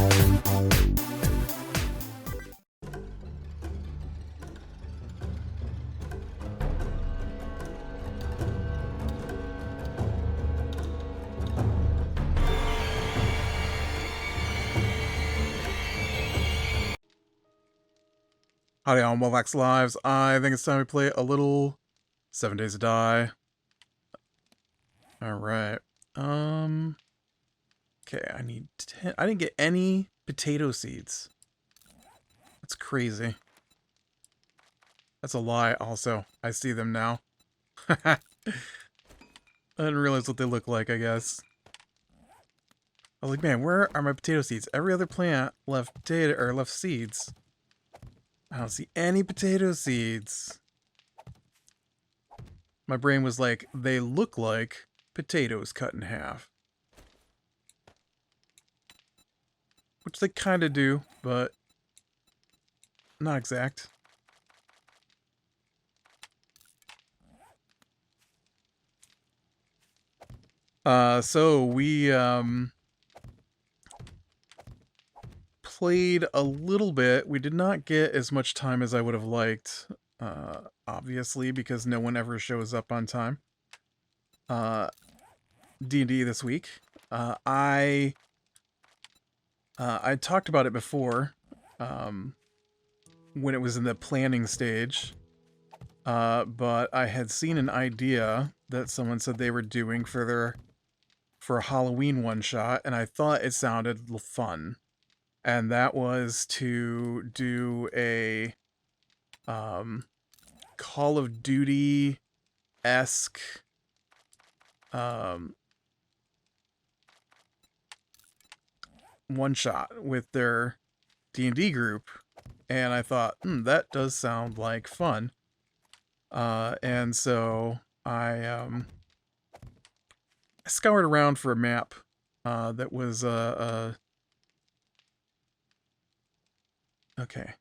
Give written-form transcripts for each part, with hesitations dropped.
Howdy on Wolvax Lives. I think it's time we play a little 7 Days to Die. Alright. Okay, I need 10. I didn't get any potato seeds. That's crazy. That's a lie also. I see them now. I didn't realize what they look like, I guess. I was like, man, where are my potato seeds? Every other plant left potato or left seeds. I don't see any potato seeds. My brain was like, they look like potatoes cut in half. Which they kind of do, but not exact. So we played a little bit. We did not get as much time as I would have liked, obviously, because no one ever shows up on time. D&D this week. I talked about it before, when it was in the planning stage, but I had seen an idea that someone said they were doing for a Halloween one-shot, and I thought it sounded fun. And that was to do a Call of Duty-esque one-shot with their D&D group. And I thought, that does sound like fun. And so I scoured around for a map that was okay.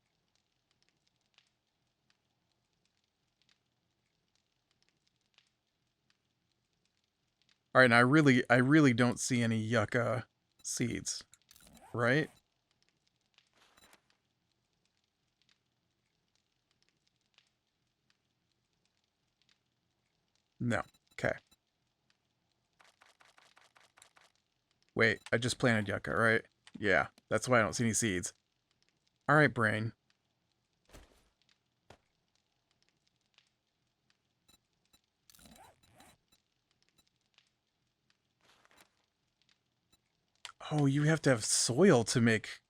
All right, now I really don't see any yucca seeds, right? No. Okay. Wait, I just planted yucca, right? Yeah, that's why I don't see any seeds. All right, brain. Oh, you have to have soil to make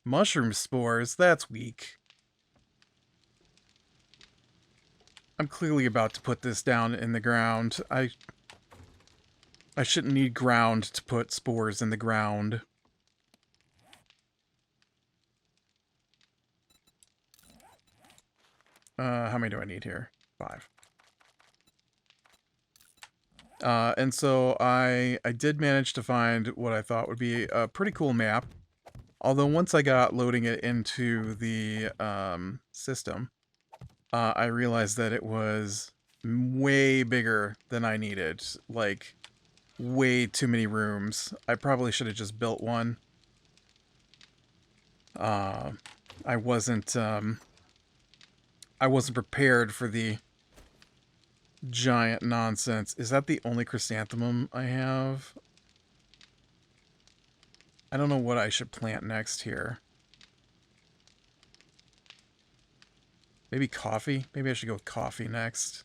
mushroom spores. That's weak. I'm clearly about to put this down in the ground. I shouldn't need ground to put spores in the ground. How many do I need here? 5. And so I did manage to find what I thought would be a pretty cool map. Although once I got loading it into the system, I realized that it was way bigger than I needed. Like, way too many rooms. I probably should have just built one. I wasn't prepared for the giant nonsense. Is that the only chrysanthemum I have? I don't know what I should plant next here. Maybe coffee? Maybe I should go with coffee next.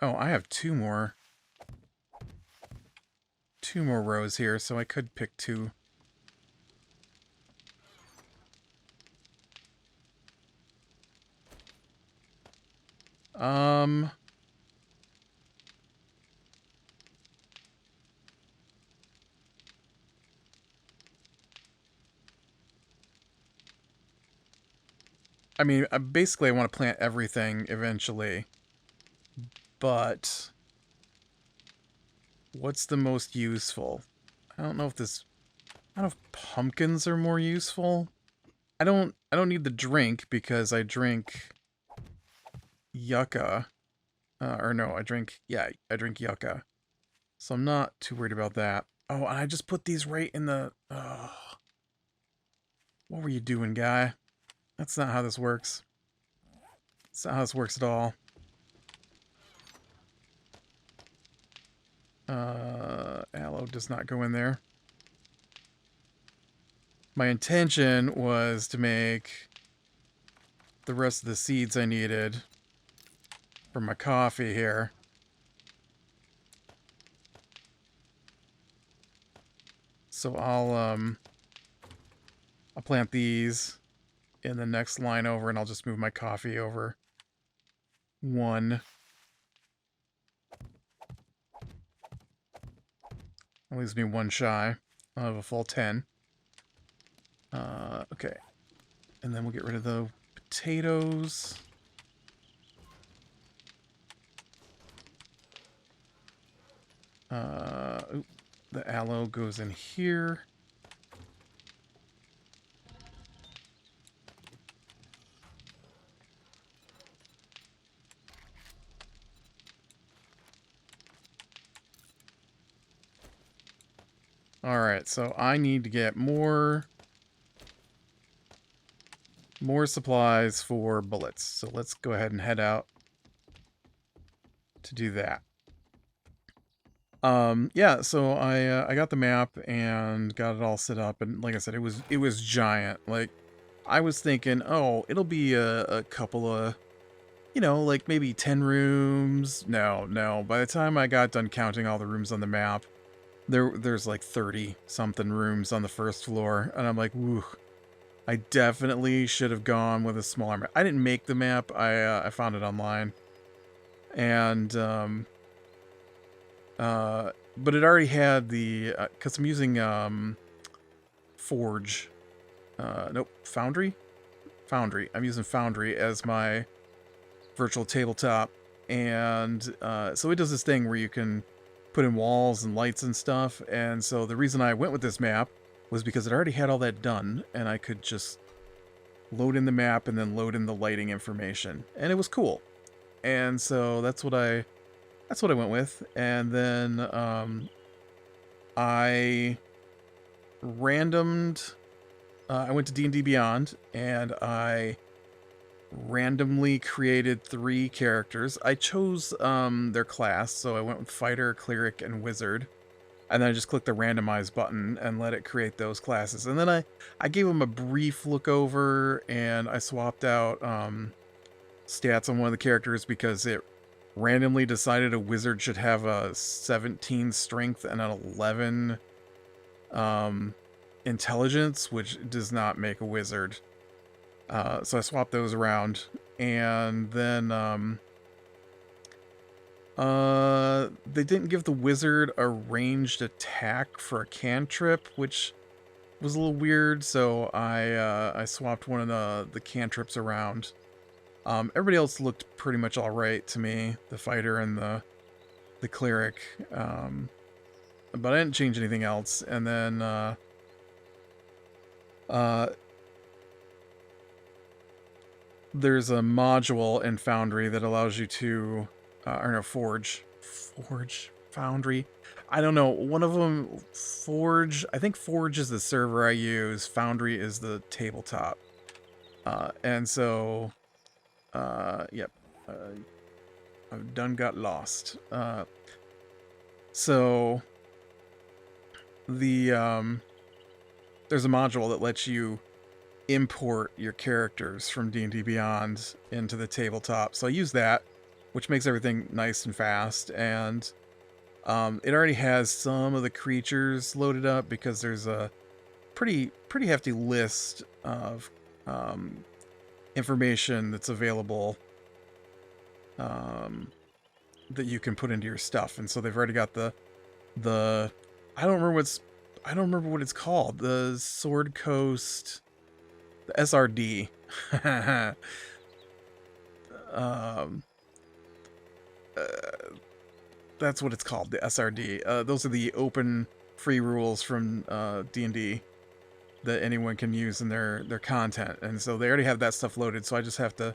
Oh, I have two more rows here, so I could pick 2. I mean, basically I want to plant everything eventually, but what's the most useful? I don't know if pumpkins are more useful. I don't need the drink because I drink yucca. Or no, I drink yucca. So I'm not too worried about that. Oh, and I just put these right in the... what were you doing, guy? That's not how this works. That's not how this works at all. Aloe does not go in there. My intention was to make the rest of the seeds I needed for my coffee here. So I'll plant these in the next line over, and I'll just move my coffee over one. That leaves me one shy of a full 10. Okay. And then we'll get rid of the potatoes. Oop, the aloe goes in here. Alright, so I need to get more supplies for bullets. So let's go ahead and head out to do that. Yeah, so I got the map and got it all set up, and like I said, it was giant. Like, I was thinking, oh, it'll be a couple of, you know, like maybe 10 rooms. No. By the time I got done counting all the rooms on the map, there's like 30 something rooms on the first floor, and I'm like, woo. I definitely should have gone with a smaller map. I didn't make the map. I found it online, and but it already had the because I'm using Forge. Nope, Foundry. I'm using Foundry as my virtual tabletop, and so it does this thing where you can put in walls and lights and stuff. And so the reason I went with this map was because it already had all that done, and I could just load in the map and then load in the lighting information, and it was cool. And so that's what I went with. And then I randomed. I went to D&D Beyond, and I randomly created 3 characters. I chose their class, so I went with Fighter, Cleric, and Wizard. And then I just clicked the randomize button and let it create those classes. And then I gave them a brief look over, and I swapped out stats on one of the characters because it randomly decided a wizard should have a 17 strength and an 11 intelligence, which does not make a wizard. So I swapped those around, and then they didn't give the wizard a ranged attack for a cantrip, which was a little weird, so I swapped one of the cantrips around. Everybody else looked pretty much alright to me, the fighter and the cleric, but I didn't change anything else. And then there's a module in Foundry that allows you to or no, Forge, Foundry. I don't know. One of them, Forge. I think Forge is the server I use. Foundry is the tabletop. And so, yep. I've done got lost. So, there's a module that lets you import your characters from D&D Beyond into the tabletop. So I use that, which makes everything nice and fast. And it already has some of the creatures loaded up because there's a pretty hefty list of information that's available that you can put into your stuff. And so they've already got the I don't remember what it's called. The Sword Coast, the SRD. That's what it's called, the SRD. Those are the open free rules from D&D that anyone can use in their content. And so they already have that stuff loaded, so I just have to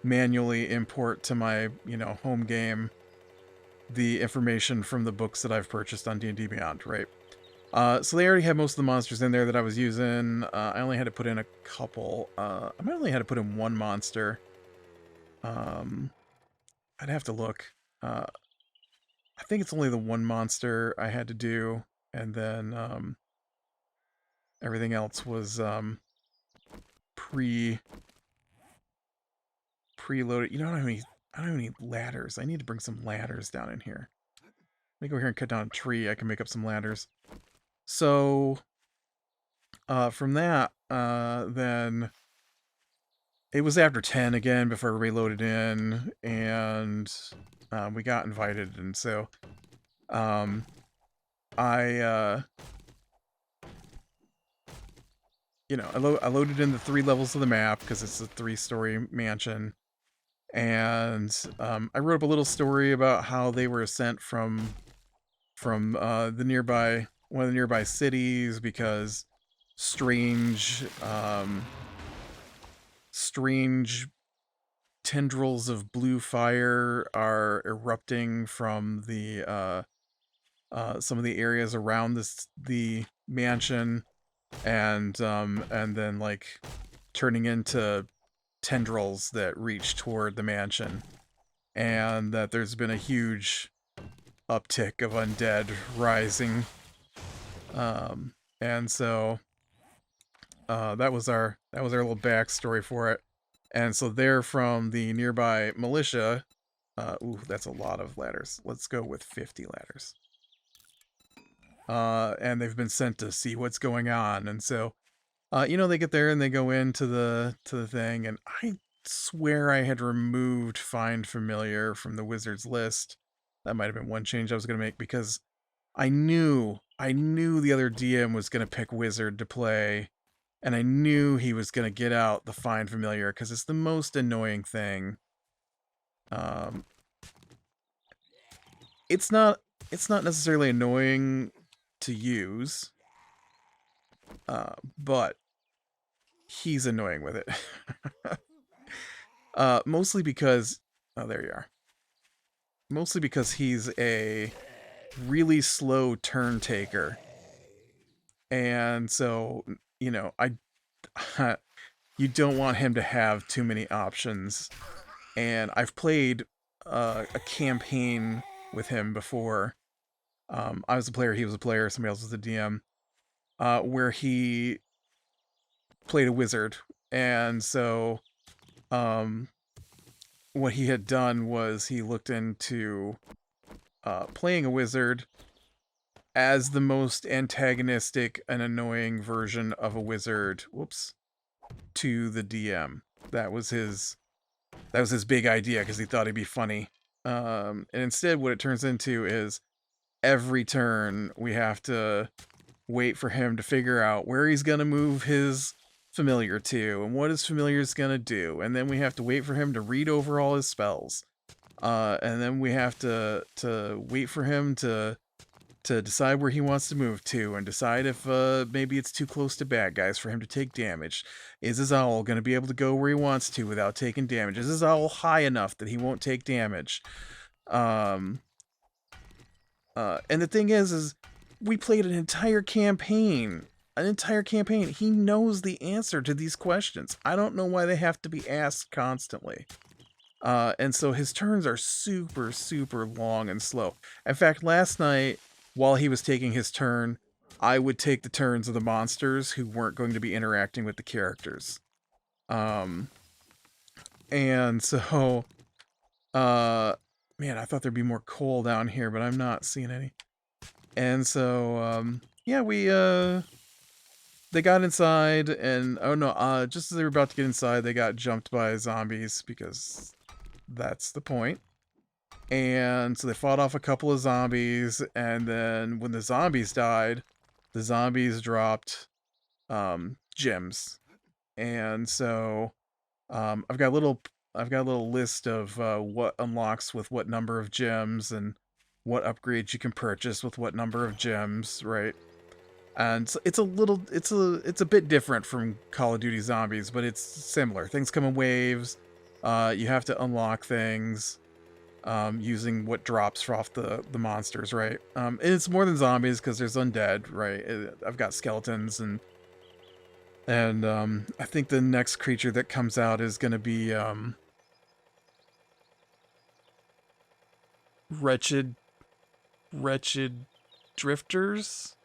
manually import to my, home game the information from the books that I've purchased on D&D Beyond, right? So they already had most of the monsters in there that I was using. I only had to put in a couple. I only had to put in one monster. I'd have to look. I think it's only the one monster I had to do, and then everything else was pre preloaded. I don't have any ladders. I need to bring some ladders down in here. Let me go here and cut down a tree. I can make up some ladders. So from that, then it was after 10 again before I reloaded in, and we got invited, and so I I loaded in the 3 levels of the map because it's a 3-story mansion, and I wrote up a little story about how they were sent from the nearby one of the nearby cities because strange strange tendrils of blue fire are erupting from the some of the areas around the mansion, and then like turning into tendrils that reach toward the mansion, and that there's been a huge uptick of undead rising, and so that was our little backstory for it. And so they're from the nearby militia. Ooh, that's a lot of ladders. Let's go with 50 ladders. And they've been sent to see what's going on. And so, they get there and they go into the thing. And I swear I had removed Find Familiar from the wizard's list. That might have been one change I was going to make because I knew the other DM was going to pick wizard to play. And I knew he was going to get out the Find Familiar because it's the most annoying thing. It's not necessarily annoying to use, but he's annoying with it. Mostly because, oh, there you are. Mostly because he's a really slow turn taker. And so, I you don't want him to have too many options. And I've played a campaign with him before. I was a player, he was a player, somebody else was a DM, where he played a wizard. And so what he had done was he looked into playing a wizard as the most antagonistic and annoying version of a wizard, to the DM. That was his big idea because he thought he'd be funny. And instead what it turns into is every turn we have to wait for him to figure out where he's going to move his familiar to and what his familiar is going to do. And then we have to wait for him to read over all his spells. And then we have to wait for him to decide where he wants to move to and decide if maybe it's too close to bad guys for him to take damage. Is his owl going to be able to go where he wants to without taking damage? Is his owl high enough that he won't take damage? And the thing is we played an entire campaign. He knows the answer to these questions. I don't know why they have to be asked constantly. And so his turns are super, super long and slow. In fact, last night, while he was taking his turn, I would take the turns of the monsters who weren't going to be interacting with the characters. And so, man, I thought there'd be more coal down here, but I'm not seeing any. And so, yeah, they got inside, and just as they were about to get inside, they got jumped by zombies because that's the point. And so they fought off a couple of zombies, and then when the zombies died, the zombies dropped gems. And so I've got a little list of what unlocks with what number of gems and what upgrades you can purchase with what number of gems, right? And so it's a bit different from Call of Duty Zombies, but it's similar. Things come in waves. You have to unlock things using what drops off the monsters, right? And it's more than zombies because there's undead, right? I've got skeletons and I think the next creature that comes out is going to be wretched drifters.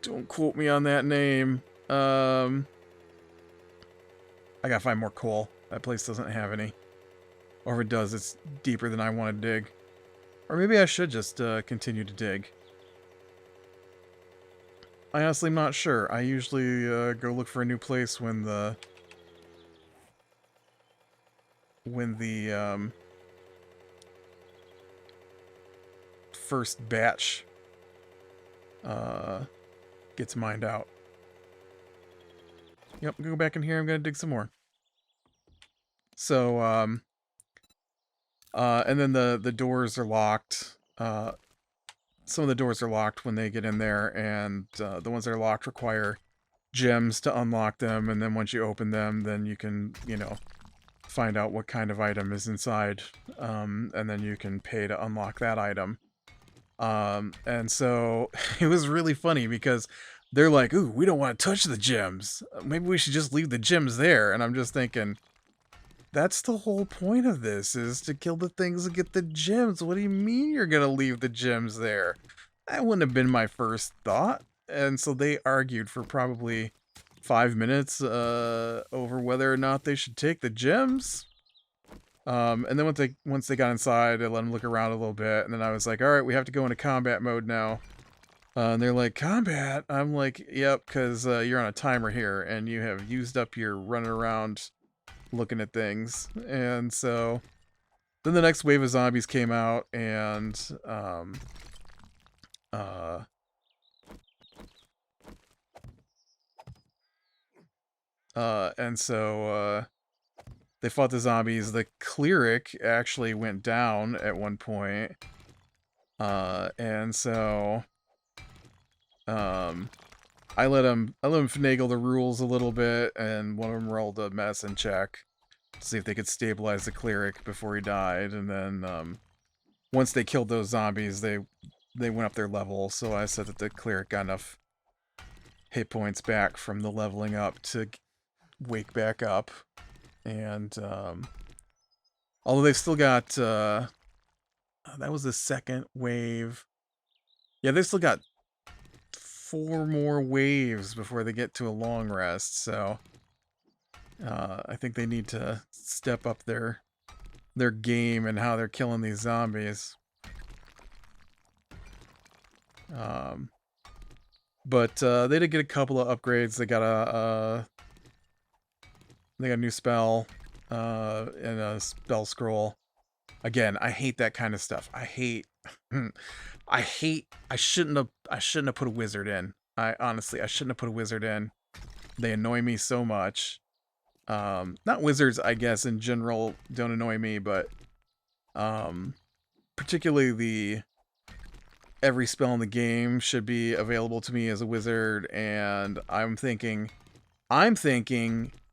Don't quote me on that name. I gotta find more coal. That place doesn't have any. Or if it does, it's deeper than I want to dig. Or maybe I should just continue to dig. I honestly am not sure. I usually go look for a new place when the first batch gets mined out. Yep, I'm gonna go back in here. I'm gonna dig some more. So and then the doors are locked. Some of the doors are locked when they get in there, and the ones that are locked require gems to unlock them, and then once you open them, then you can, you know, find out what kind of item is inside, and then you can pay to unlock that item. And so it was really funny because they're like, ooh, we don't want to touch the gems. Maybe we should just leave the gems there. And I'm just thinking, that's the whole point of this, is to kill the things and get the gems. What do you mean you're going to leave the gems there? That wouldn't have been my first thought. And so they argued for probably 5 minutes over whether or not they should take the gems. And then once they got inside, I let them look around a little bit, and then I was like, all right, we have to go into combat mode now. And they're like, combat? I'm like, yep, because you're on a timer here, and you have used up your running around looking at things. And so then the next wave of zombies came out, and they fought the zombies. The cleric actually went down at one point. And so I let him finagle the rules a little bit, and one of them rolled a medicine check to see if they could stabilize the cleric before he died. And then once they killed those zombies, they went up their level. So I said that the cleric got enough hit points back from the leveling up to wake back up. And although they've still got that was the second wave. Yeah, they've still got 4 more waves before they get to a long rest, so I think they need to step up their game and how they're killing these zombies. But they did get a couple of upgrades. They got a new spell and a spell scroll. Again, I hate that kind of stuff. I shouldn't have put a wizard in. I shouldn't have put a wizard in. They annoy me so much. Not wizards, I guess, in general don't annoy me, but particularly every spell in the game should be available to me as a wizard, and I'm thinking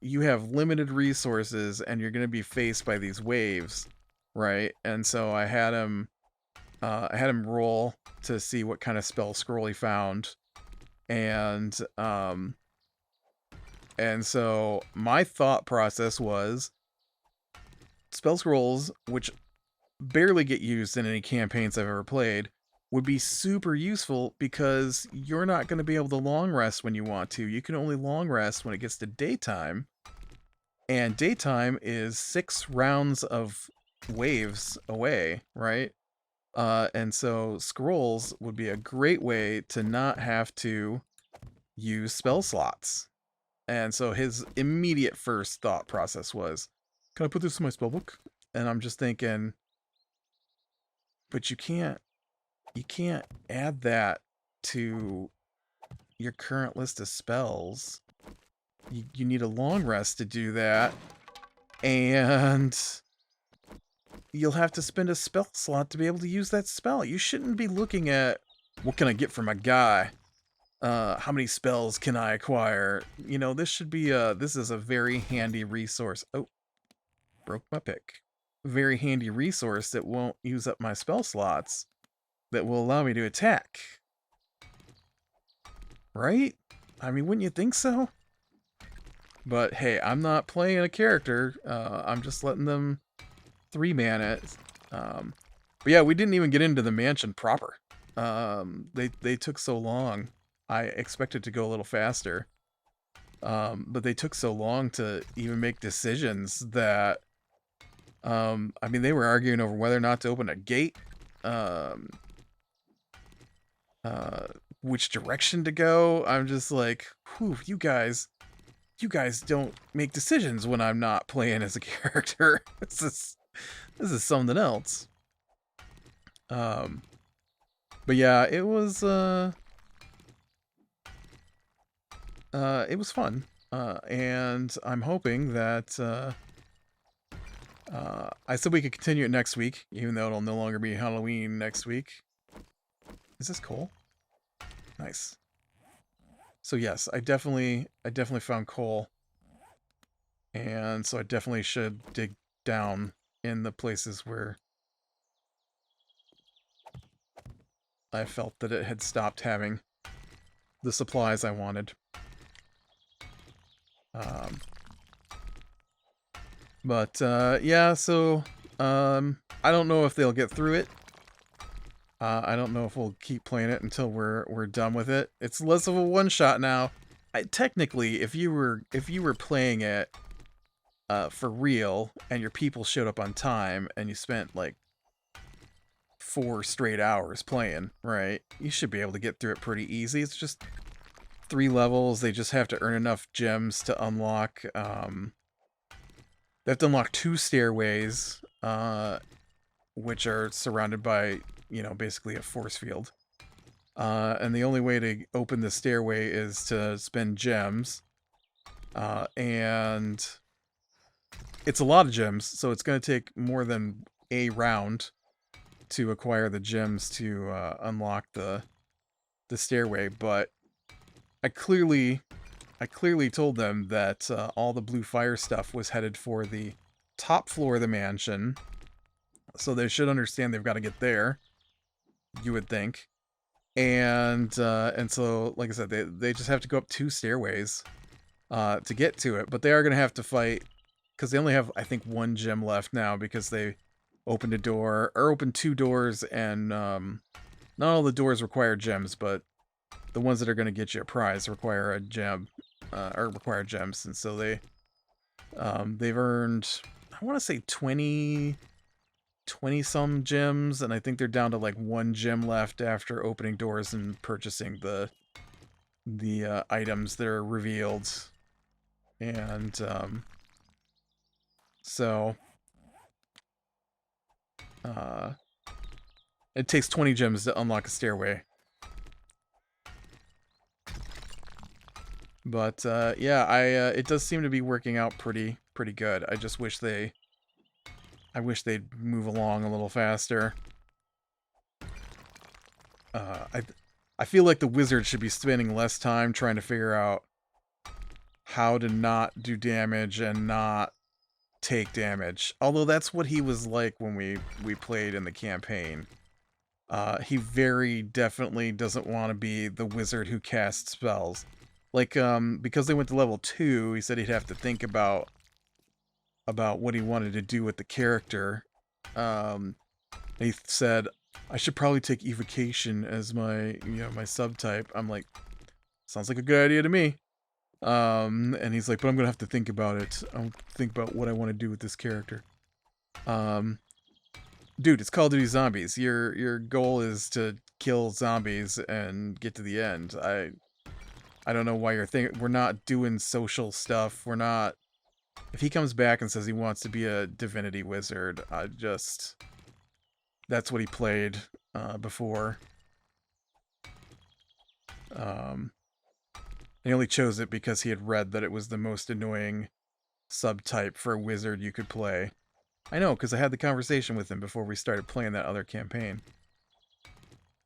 you have limited resources and you're going to be faced by these waves, right? And so I had him roll to see what kind of spell scroll he found, and so my thought process was spell scrolls, which barely get used in any campaigns I've ever played, would be super useful because you're not going to be able to long rest when you want to. You can only long rest when it gets to daytime, and daytime is 6 rounds of waves away, right? And so scrolls would be a great way to not have to use spell slots. And so his immediate first thought process was, can I put this in my spellbook? And I'm just thinking, but you can't add that to your current list of spells. You need a long rest to do that, and you'll have to spend a spell slot to be able to use that spell. You shouldn't be looking at, what can I get from a guy? How many spells can I acquire? You know, this should be this is a very handy resource. Oh, Broke my pick. Very handy resource that won't use up my spell slots that will allow me to attack. Right? I mean, wouldn't you think so? But hey, I'm not playing a character. I'm just letting them 3-man it. But yeah, we didn't even get into the mansion proper. They took so long. I expected to go a little faster. But they took so long to even make decisions that, I mean, they were arguing over whether or not to open a gate, which direction to go. I'm just like, whew, you guys don't make decisions when I'm not playing as a character. This is something else. But yeah, it was fun. And I'm hoping that I said we could continue it next week, even though it'll no longer be Halloween next week. Is this coal? Nice. So yes, I definitely found coal. And so I definitely should dig down in the places where I felt that it had stopped having the supplies I wanted. Yeah, so I don't know if they'll get through it. I don't know if we'll keep playing it until we're done with it. It's less of a one-shot now. Technically, if you were playing it for real and your people showed up on time and you spent like 4 straight hours playing, right? You should be able to get through it pretty easy. It's just 3 levels. They just have to earn enough gems to unlock. They have to unlock 2 stairways, which are surrounded by, you know, basically a force field. And the only way to open the stairway is to spend gems. And it's a lot of gems, so it's going to take more than a round to acquire the gems to unlock the stairway. But I clearly told them that all the blue fire stuff was headed for the top floor of the mansion, so they should understand they've got to get there. You would think, and so, like I said, they just have to go up 2 stairways to get to it. But they are going to have to fight because they only have, I think, 1 gem left now because they opened 2 doors, and not all the doors require gems, but the ones that are going to get you a prize require a gem, or require gems, and so they've earned, I want to say 20 some gems, and I think they're down to like 1 gem left after opening doors and purchasing the items that are revealed. And so it takes 20 gems to unlock a stairway. But yeah, it does seem to be working out pretty good. I just wish they'd move along a little faster. I feel like the wizard should be spending less time trying to figure out how to not do damage and not take damage. Although that's what he was like when we played in the campaign. He very definitely doesn't want to be the wizard who casts spells. Like, because they went to level 2, he said he'd have to think about what he wanted to do with the character. He said, I should probably take evocation as my subtype. I'm like, sounds like a good idea to me. And he's like, but I'm gonna have to think about it. I'll think about what I want to do with this character. Dude, it's Call of Duty Zombies. Your goal is to kill zombies and get to the end. I don't know why you're thinking we're not doing social stuff. We're not. If he comes back and says he wants to be a divinity wizard, that's what he played before. He only chose it because he had read that it was the most annoying subtype for a wizard you could play. I know, because I had the conversation with him before we started playing that other campaign.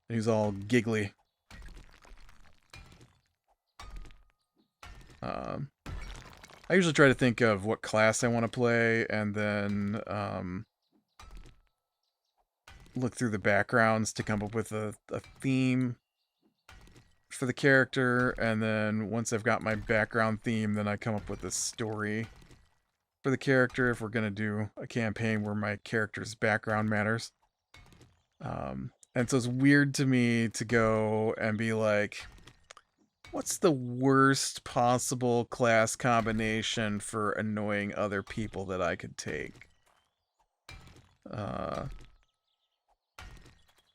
He was all giggly. I usually try to think of what class I want to play, and then look through the backgrounds to come up with a theme for the character, and then once I've got my background theme, then I come up with a story for the character if we're going to do a campaign where my character's background matters. And so it's weird to me to go and be like, what's the worst possible class combination for annoying other people that I could take?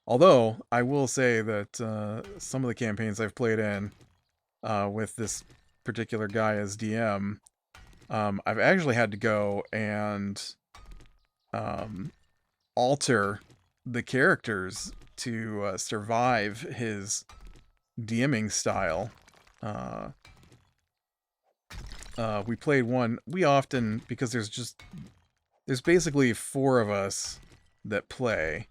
Although, I will say that some of the campaigns I've played in with this particular guy as DM, I've actually had to go and alter the characters to survive his DMing style. We played one. We often, because there's basically 4 of us that play,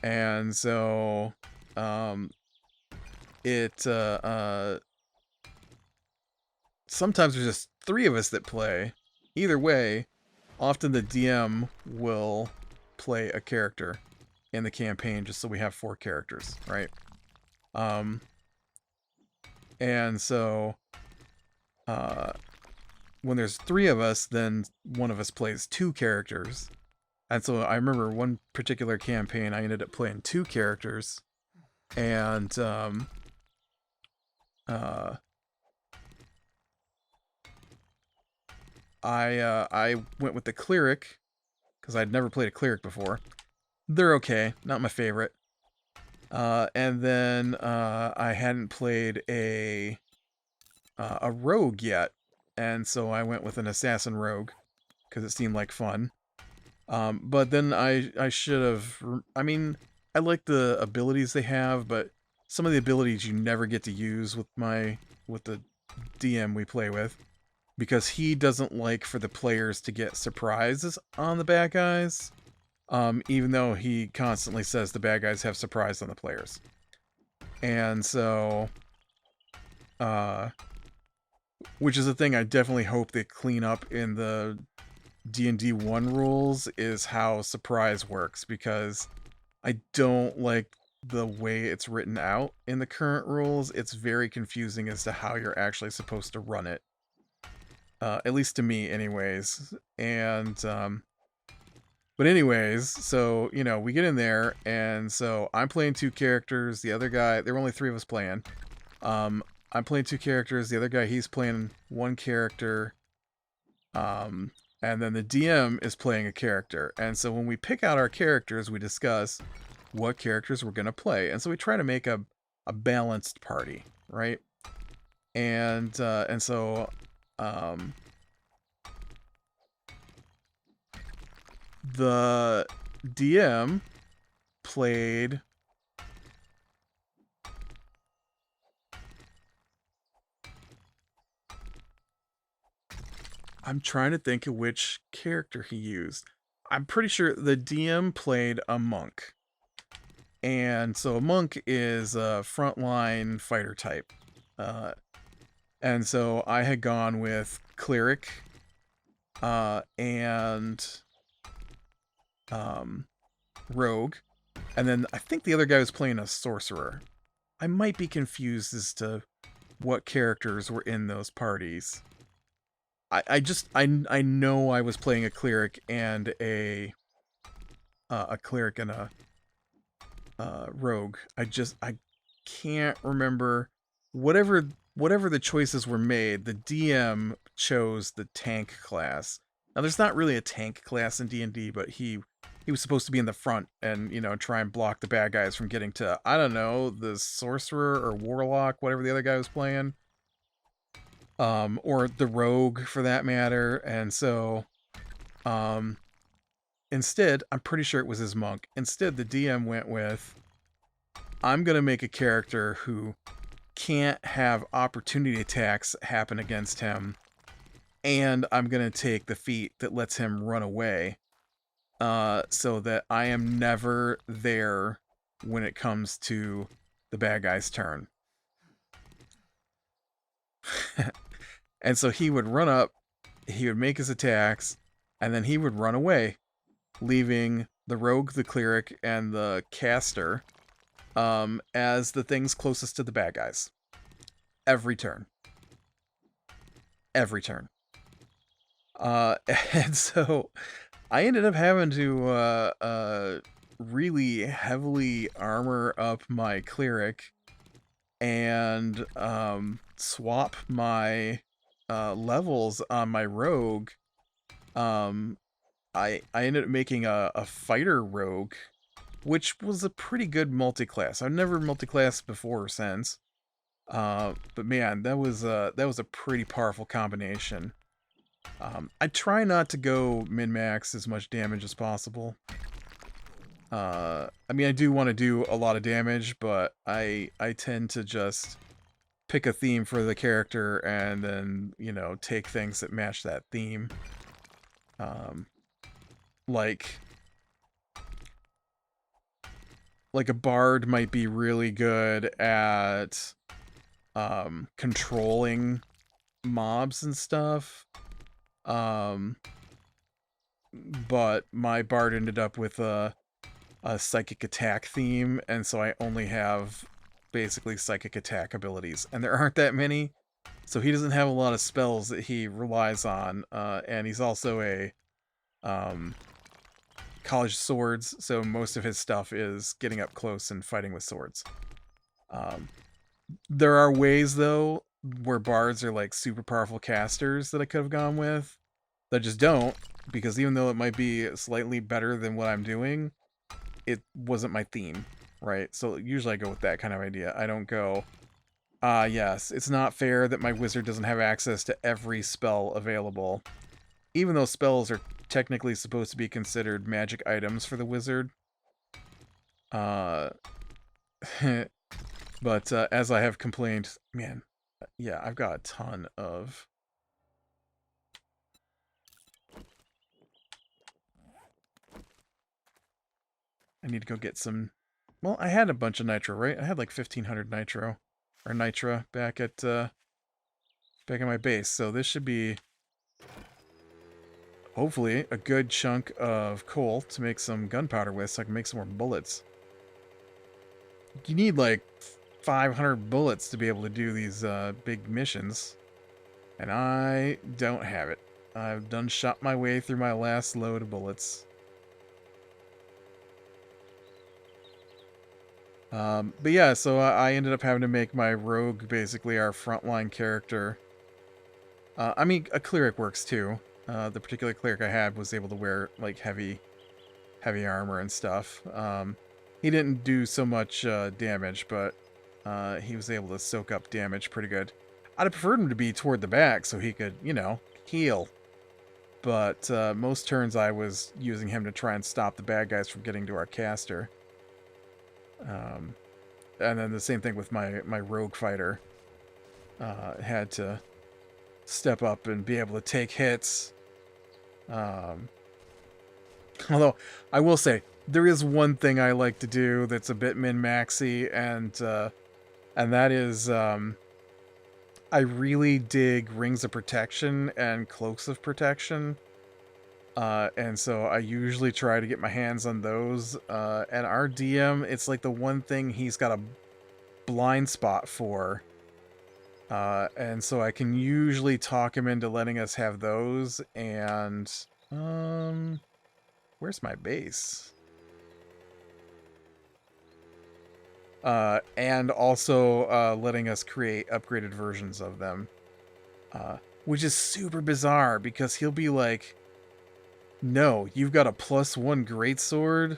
and so sometimes there's just 3 of us that play. Either way, often the DM will play a character in the campaign just so we have 4 characters, right? And so when there's 3 of us, then one of us plays 2 characters. And so I remember one particular campaign, I ended up playing 2 characters, and I went with the cleric because I'd never played a cleric before. They're okay, not my favorite. And then I hadn't played a rogue yet, and so I went with an assassin rogue because it seemed like fun. But then I should have. I mean, I like the abilities they have, but some of the abilities you never get to use with the DM we play with, because he doesn't like for the players to get surprises on the bad guys. Even though he constantly says the bad guys have surprise on the players. And so, which is a thing I definitely hope they clean up in the D&D 1 rules, is how surprise works, because I don't like the way it's written out in the current rules. It's very confusing as to how you're actually supposed to run it. At least to me, anyways. And, but anyways, so, you know, we get in there, and so I'm playing 2 characters. The other guy, there were only 3 of us playing. I'm playing 2 characters. The other guy, he's playing 1 character. And then the DM is playing a character. And so when we pick out our characters, we discuss what characters we're going to play. And so we try to make a balanced party, right? And so the DM played I'm trying to think of which character he used. I'm pretty sure the DM played a monk. And so a monk is a frontline fighter type. And so I had gone with cleric and rogue. And then I think the other guy was playing a sorcerer. I might be confused as to what characters were in those parties. I know I was playing a cleric and a rogue. I can't remember. Whatever the choices were made, the DM chose the tank class. Now there's not really a tank class in D&D, but he was supposed to be in the front and, you know, try and block the bad guys from getting to, I don't know, the sorcerer or warlock, whatever the other guy was playing. Or the rogue for that matter. And so instead, I'm pretty sure it was his monk. Instead, the DM went with, I'm going to make a character who can't have opportunity attacks happen against him, and I'm going to take the feat that lets him run away, so that I am never there when it comes to the bad guy's turn. And so he would run up, he would make his attacks, and then he would run away, leaving the rogue, the cleric, and the caster as the things closest to the bad guys. Every turn. Every turn. And so I ended up having to really heavily armor up my cleric and swap my levels on my rogue. I ended up making a fighter rogue, which was a pretty good multi-class. I've never multi-classed before or since. But man, that was a pretty powerful combination. I try not to go min-max as much damage as possible. I mean, I do want to do a lot of damage, but I tend to just pick a theme for the character and then, you know, take things that match that theme. Like a bard might be really good at controlling mobs and stuff. But my bard ended up with a psychic attack theme, and so I only have basically psychic attack abilities, and there aren't that many, so he doesn't have a lot of spells that he relies on, and he's also a college swords, so most of his stuff is getting up close and fighting with swords. There are ways, though, where bards are like super powerful casters that I could have gone with that just don't, because even though it might be slightly better than what I'm doing, it wasn't my theme, right? So usually I go with that kind of idea. I don't go, yes, it's not fair that my wizard doesn't have access to every spell available. Even though spells are technically supposed to be considered magic items for the wizard. But as I have complained, man, yeah, I've got a ton of... I need to go get some... Well, I had a bunch of nitro, right? I had like 1,500 nitro. Or nitra back at my base. So this should be... hopefully a good chunk of coal to make some gunpowder with so I can make some more bullets. You need like 500 bullets to be able to do these big missions. And I don't have it. I've done shot my way through my last load of bullets. But yeah, so I ended up having to make my rogue basically our frontline character. I mean, a cleric works too. The particular cleric I had was able to wear like heavy armor and stuff. He didn't do so much damage, but he was able to soak up damage pretty good. I'd have preferred him to be toward the back so he could, you know, heal. But most turns I was using him to try and stop the bad guys from getting to our caster. And then the same thing with my rogue fighter. Had to step up and be able to take hits. Although, I will say, there is one thing I like to do that's a bit min-maxy, and that is, I really dig Rings of Protection and Cloaks of Protection. And so I usually try to get my hands on those. And our DM, it's like the one thing he's got a blind spot for. And so I can usually talk him into letting us have those. And, where's my base? And also letting us create upgraded versions of them. Which is super bizarre because he'll be like, no, you've got a +1 greatsword.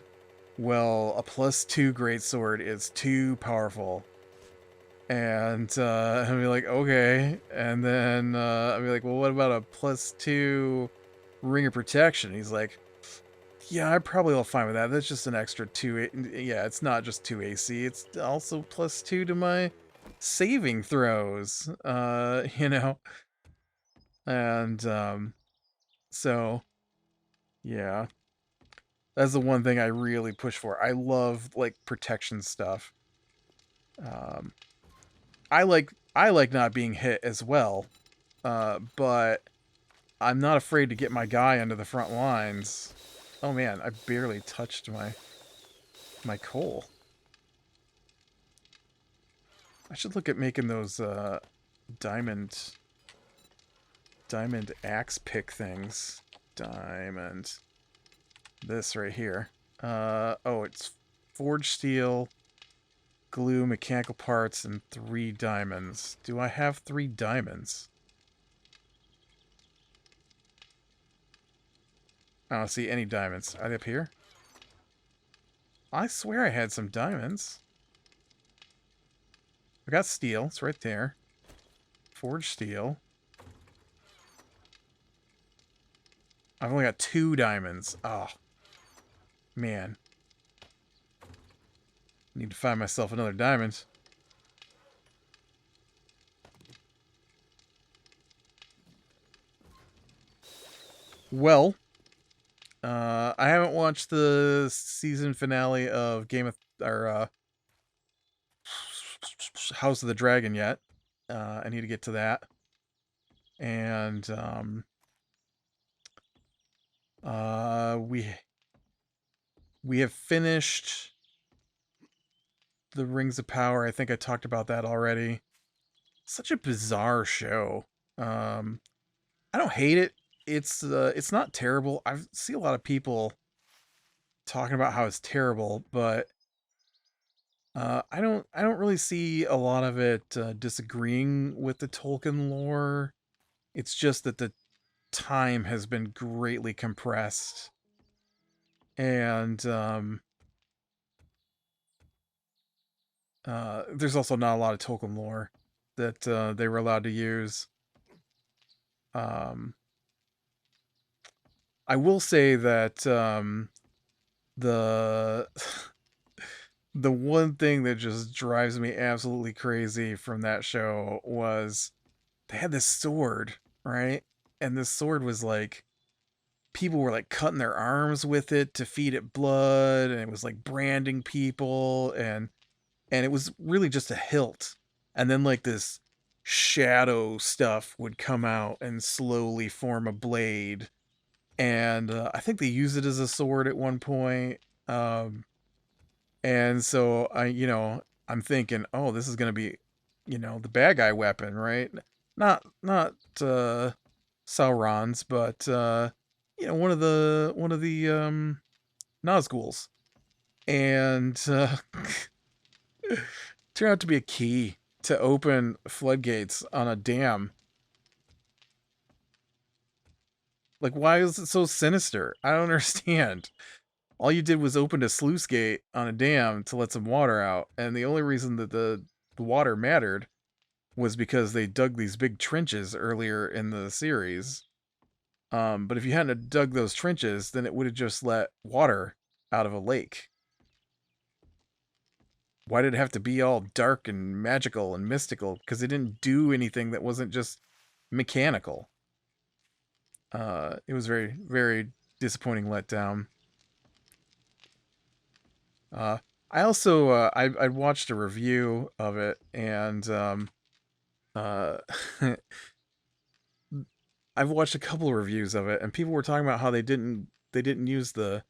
Well, a +2 greatsword is too powerful. And I'll be like, okay. And then I'll be like, well, what about a +2 ring of protection? He's like, yeah, I probably will fine with that. That's just an extra 2. Yeah, it's not just 2 AC. It's also +2 to my saving throws. You know. And so yeah. That's the one thing I really push for. I love like protection stuff. I like not being hit as well. But I'm not afraid to get my guy into the front lines. Oh man, I barely touched my coal. I should look at making those diamond axe pick things. Diamond. This right here. Oh, it's forged steel, glue, mechanical parts, and 3 diamonds. Do I have 3 diamonds? I don't see any diamonds. Are they up here? I swear I had some diamonds. I got steel. It's right there. Forged steel. I've only got 2 diamonds. Oh, man. Need to find myself another diamond. Well, I haven't watched the season finale of Game of or House of the Dragon yet. I need to get to that. And we have finished the Rings of Power. I think I talked about that already. Such a bizarre show. I don't hate it. It's not terrible. I see a lot of people talking about how it's terrible, but I don't really see a lot of it disagreeing with the Tolkien lore. It's just that the time has been greatly compressed, and there's also not a lot of Tolkien lore that they were allowed to use. Um, I will say that the the one thing that just drives me absolutely crazy from that show was they had this sword, right? And this sword was like people were like cutting their arms with it to feed it blood, and it was like branding people, and it was really just a hilt. And then like this shadow stuff would come out and slowly form a blade. And I think they use it as a sword at one point. And so I'm thinking, oh, this is gonna be, the bad guy weapon, right? Not Sauron's, but one of the Nazguls, and turned out to be a key to open floodgates on a dam. Like, why is it so sinister? I don't understand. All you did was open a sluice gate on a dam to let some water out, and the only reason that the water mattered was because they dug these big trenches earlier in the series. But if you hadn't dug those trenches, then it would have just let water out of a lake. Why did it have to be all dark and magical and mystical? Because it didn't do anything that wasn't just mechanical. It was very, very disappointing letdown. I also I watched a review of it, and uh, I've watched a couple of reviews of it, and people were talking about how they didn't use the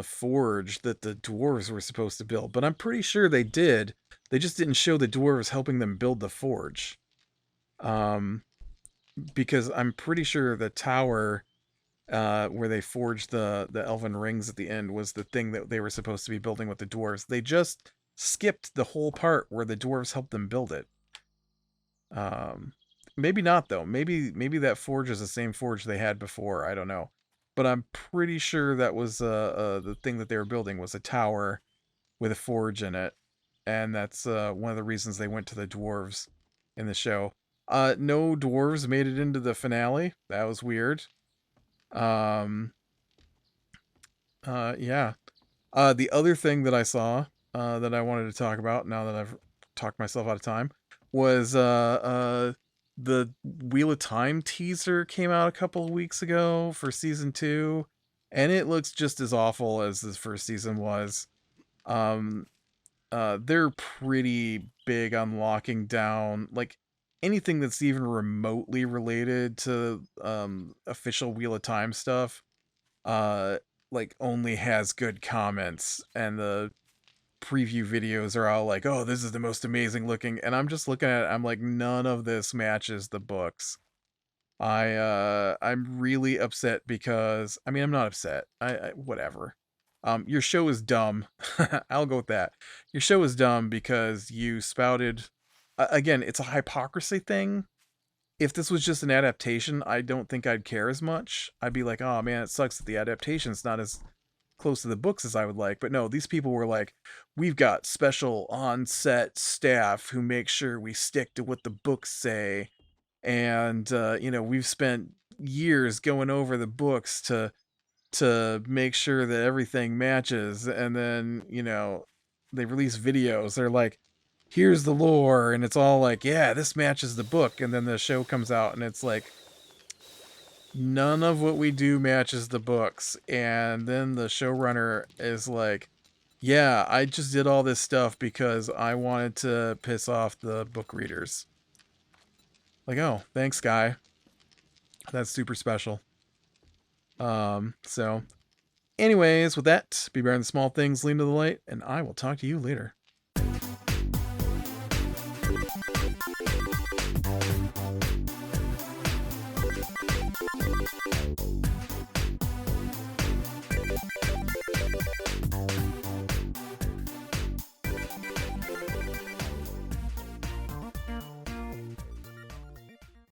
forge that the dwarves were supposed to build, but I'm pretty sure they did. They just didn't show the dwarves helping them build the forge. Um, because I'm pretty sure the tower where they forged the elven rings at the end was the thing that they were supposed to be building with the dwarves. They just skipped the whole part where the dwarves helped them build it. Um, maybe not though. Maybe that forge is the same forge they had before. I don't know, but I'm pretty sure that was the thing that they were building was a tower with a forge in it, and that's one of the reasons they went to the dwarves in the show. No dwarves made it into the finale. That was weird. Um, yeah. The other thing that I saw that I wanted to talk about now that I've talked myself out of time was the Wheel of Time teaser came out a couple of weeks ago for season 2, and it looks just as awful as the first season was. Um, they're pretty big on locking down, like anything that's even remotely related to official Wheel of Time stuff, uh, like only has good comments, and the preview videos are all like, "Oh, this is the most amazing looking," and I'm just looking at it, I'm like, none of this matches the books. I'm really upset because I mean I'm not upset. I whatever. Your show is dumb. I'll go with that. Your show is dumb because you spouted again, it's a hypocrisy thing. If this was just an adaptation, I don't think I'd care as much. I'd be like, "Oh man, it sucks that the adaptation's not as close to the books as I would like." But no, these people were like, "We've got special on-set staff who make sure we stick to what the books say." And we've spent years going over the books to make sure that everything matches, and then they release videos, they're like, here's the lore, and it's all like, yeah, this matches the book, and then the show comes out and it's like, none of what we do matches the books. And then the showrunner is like, yeah, I just did all this stuff because I wanted to piss off the book readers. Like, oh, thanks, guy. That's super special. So anyways, with that, be better in the small things, lean to the light, and I will talk to you later.